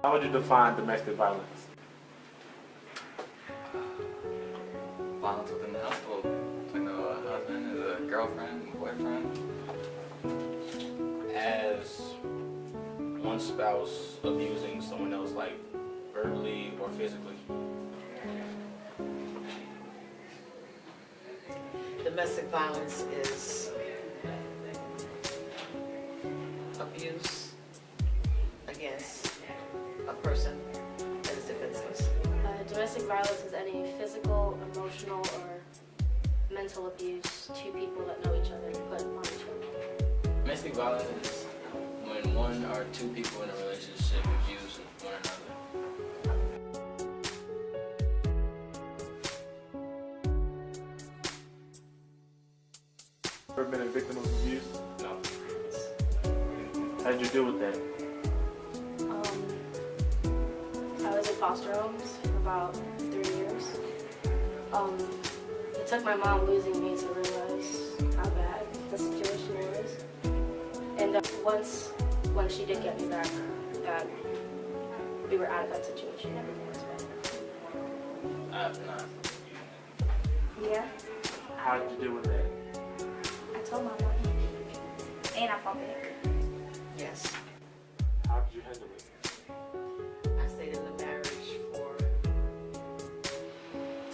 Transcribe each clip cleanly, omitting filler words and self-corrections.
How would you define domestic violence? Violence within the household, between a husband and a girlfriend and boyfriend. As one spouse abusing someone else, like verbally or physically. Domestic violence is abuse against a person that is defenseless. Domestic violence is any physical, emotional, or mental abuse to people that know each other and put on each other. Domestic violence is when one or two people in a relationship abuse one another. Ever been a victim of abuse? No. How did you deal with that? I was in foster homes for about 3 years. It took my mom losing me to realize how bad the situation was. And once, when she did get me back, that we were out of that situation, everything was better. I have not. Yeah, How did you deal with that? I told my mom. And I fought back. Yes. How did you handle it? I stayed in the marriage for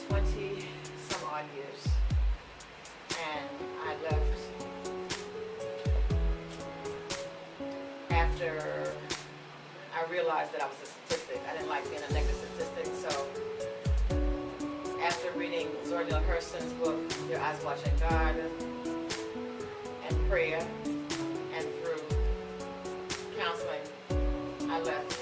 20 some odd years. And I left after I realized that I was a statistic. I didn't like being a negative statistic. So after reading Zora Neale Hurston's book, Your Eyes Watching God, and prayer, and through counseling, I left.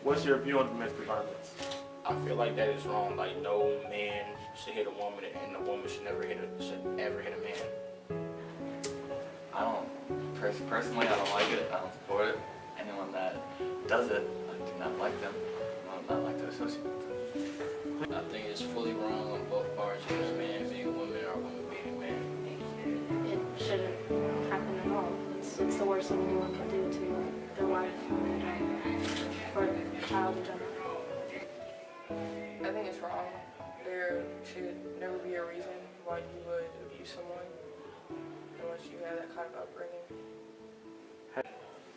What's your view on domestic violence? I feel like that is wrong. Like no man should hit a woman, and a woman should ever hit a man. I don't, personally, I don't like it. I don't support it. Anyone that does it, I do not like them. I do not like to associate with them. I think it's fully wrong on both parts, whether it's a man being a woman or a woman being a man. It shouldn't happen at all. It's the worst thing anyone can do to their wife or a child in general. I think it's wrong. There should never be a reason why you would abuse someone unless you have that kind of upbringing.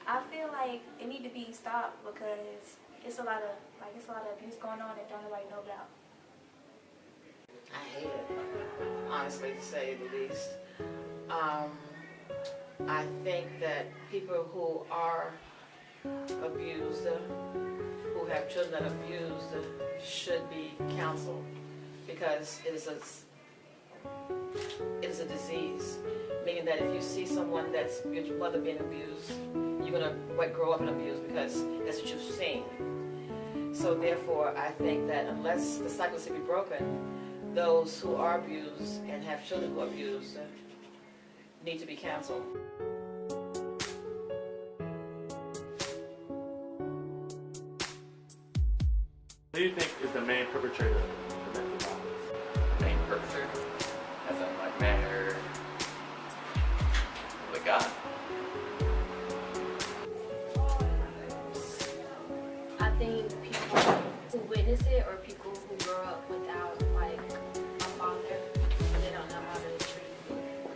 I feel like it need to be stopped because it's a lot of abuse going on that don't nobody know about. I hate it, honestly, to say the least. I think that people who are abused, who have children that are abused, should be counseled because it is a disease. Meaning that if you see someone that's your mother being abused, you're gonna grow up and abuse because that's what you've seen. So therefore, I think that unless the cycle is to be broken, those who are abused and have children who are abused need to be counseled. Who do you think is the main perpetrator of domestic violence? Main perpetrator, as in like man or the guy. I think people who witness it or people who grow up without like a father, they don't know how to treat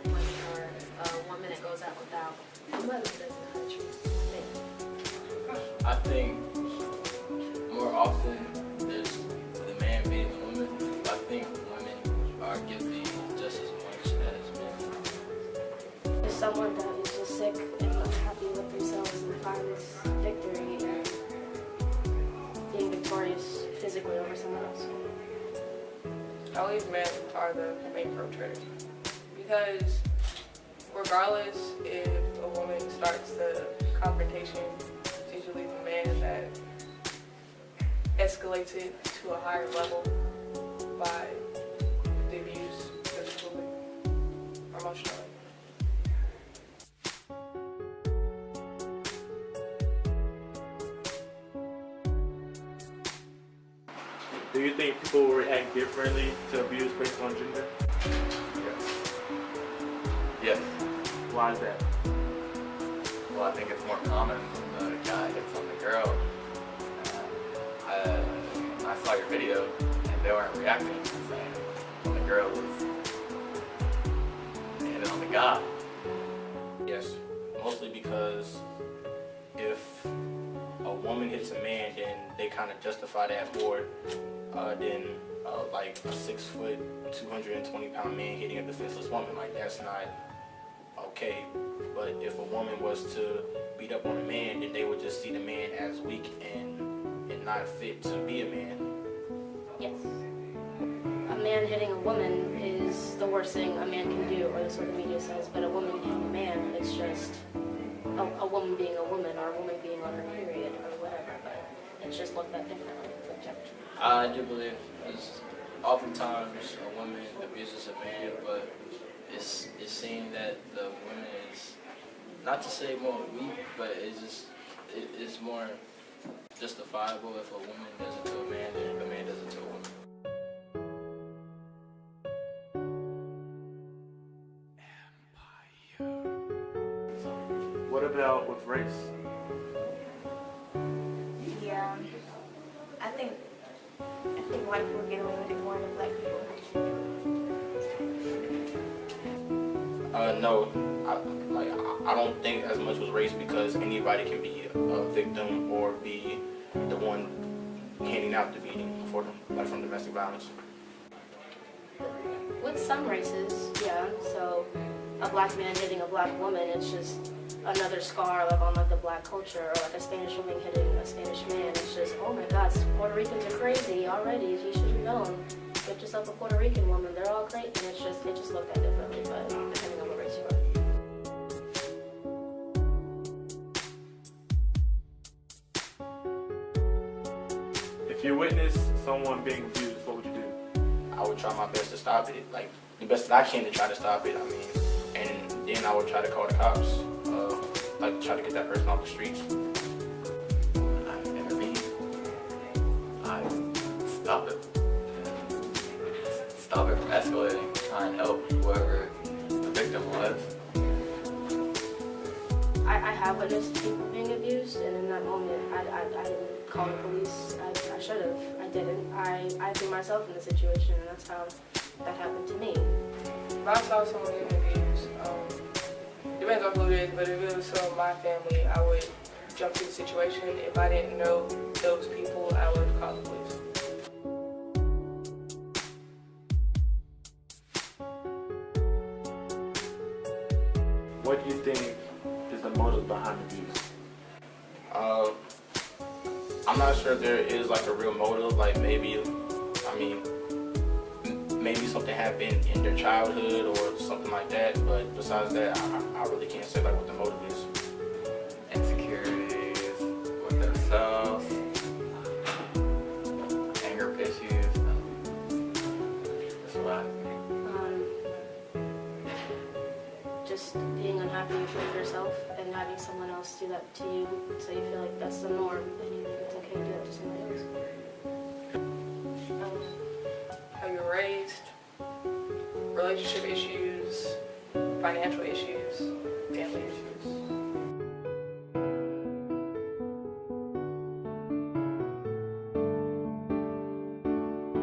women, or a woman that goes out without a mother doesn't know how to treat men. I think more often there's the man beating the woman. I think women are guilty just as much as men. If someone that is just sick and unhappy with themselves and find this victory and being victorious physically over someone else. I believe men are the main perpetrators because regardless if a woman starts the confrontation, it's usually the man that escalates it to a higher level by the abuse physically or emotionally. Do you think people will react differently to abuse based on gender? Yes. Yes. Why is that? Well, I think it's more common when the guy hits on the girl. I saw your video, and they weren't reacting the same when the girl was hitting on the guy. Yes, mostly because if a woman hits a man, then they kind of justify that more than like a 6 foot, 220 pound man hitting a defenseless woman. Like, that's not okay. But if a woman was to beat up on a man, then they would just see the man as weak and not fit to be a man. Yes. A man hitting a woman is the worst thing a man can do, or that's what the media says. But a woman hitting a man, it's just a woman being a woman, or a woman being on her period, or whatever. But it's just looked at differently. It's objective. I do believe oftentimes a woman abuses a man, but it's seen that the woman is, not to say more weak, but it's more justifiable if a woman does it to a man than if a man does it to a woman. What about with race? Yeah, I think white people get away with it more than black people. No, I don't think as much was race, because anybody can be a victim or be the one handing out the beating for them, like from domestic violence. With some races, yeah. So a black man hitting a black woman, it's just another scar like on like the black culture, or like a Spanish woman hitting a Spanish man. It's just, oh my God, Puerto Ricans are crazy already. You should have known. Get yourself a Puerto Rican woman. They're all crazy, and it just looked at differently, but depending on what race you are. If you witness someone being abused, what would you do? I would try my best to stop it, like the best that I can to try to stop it. I mean, and then I would try to call the cops, like try to get that person off the streets. I intervene. I stop it. Stop it from escalating. Try and help whoever the victim was. I have witnessed people being abused, and in that moment, I didn't call the police. I should have. I didn't. I threw myself in the situation, and that's how that happened to me. If I saw someone getting abused, depends on who it is, but if it was someone in my family, I would jump to the situation. If I didn't know those people, I would call the police. What do you think is the motive behind abuse? I'm not sure if there is like a real motive, like maybe something happened in their childhood or something like that, but besides that, I really can't say like what the motive is. Insecurities with themselves, anger issues. That's what I think. Just being unhappy with yourself and having someone else do that to you, so you feel like that's the norm, and you think it's okay to do that to somebody else. How you're raised, relationship issues, financial issues, family issues.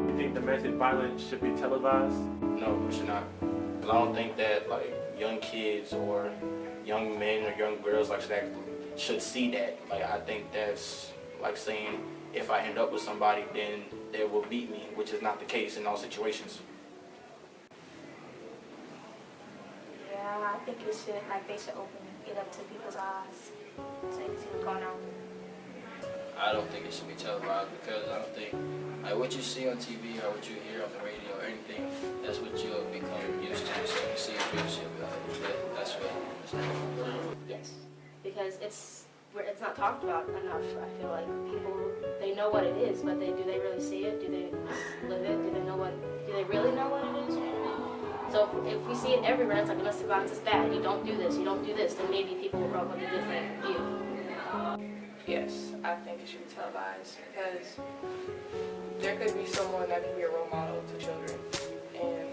You think domestic violence should be televised? No, it should not. 'Cause I don't think that like young kids or young men or young girls like should see that. Like, I think that's like saying if I end up with somebody, then they will beat me, which is not the case in all situations. Yeah, I think it should, like, they should open it up to people's eyes so they can see what's going on. I don't think it should be televised, because I don't think, like, what you see on TV or what you hear on the radio or anything, that's what you'll become used to. So if you see abuse, you'll be like, yeah, that's what Yes, because it's not talked about enough. I feel like people, they know what it is, but do they really see it? Do they live it? Do they really know what it is? So if we see it everywhere, it's like domestic violence is bad. You don't do this. You don't do this. Then maybe people will grow up with a different view. Yes, I think it should be televised, because there could be someone that can be a role model to children, and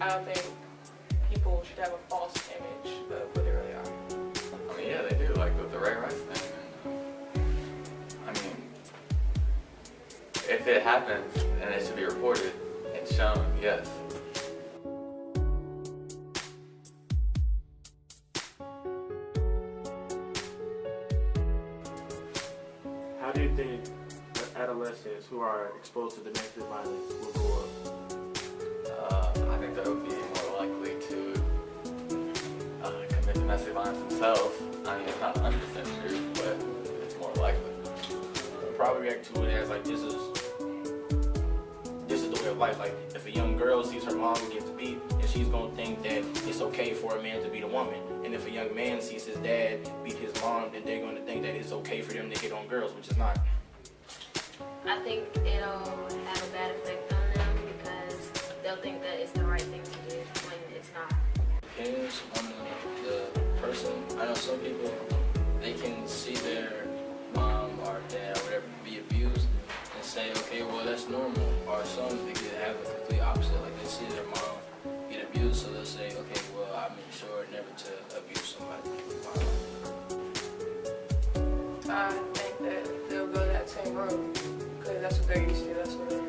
I don't think people to have a false image of who they really are. I mean, yeah, they do, like with the Ray Rice thing. I mean, if it happens, then it should be reported and shown, yes. How do you think adolescents who are exposed to domestic violence will grow up? I think they would be more likely to commit domestic violence themselves. I mean, it's not 100% true, but it's more likely. I'll probably react to it as like this is the way of life. Like if a young girl sees her mom gets beat, and she's gonna think that it's okay for a man to beat a woman. And if a young man sees his dad beat his mom, then they're gonna think that it's okay for them to hit on girls, which is not. I think it'll have a bad effect on them because they'll think that it's the right thing to do when it's not. Depends on the person. I know some people, they can see their mom or dad or whatever be abused and say, okay, well that's normal. Or some they could have the complete opposite, like they see their mom get abused, so they'll say, okay, well I make sure never to abuse somebody in my life. I think that they'll go that same road because that's what they're used to. That's what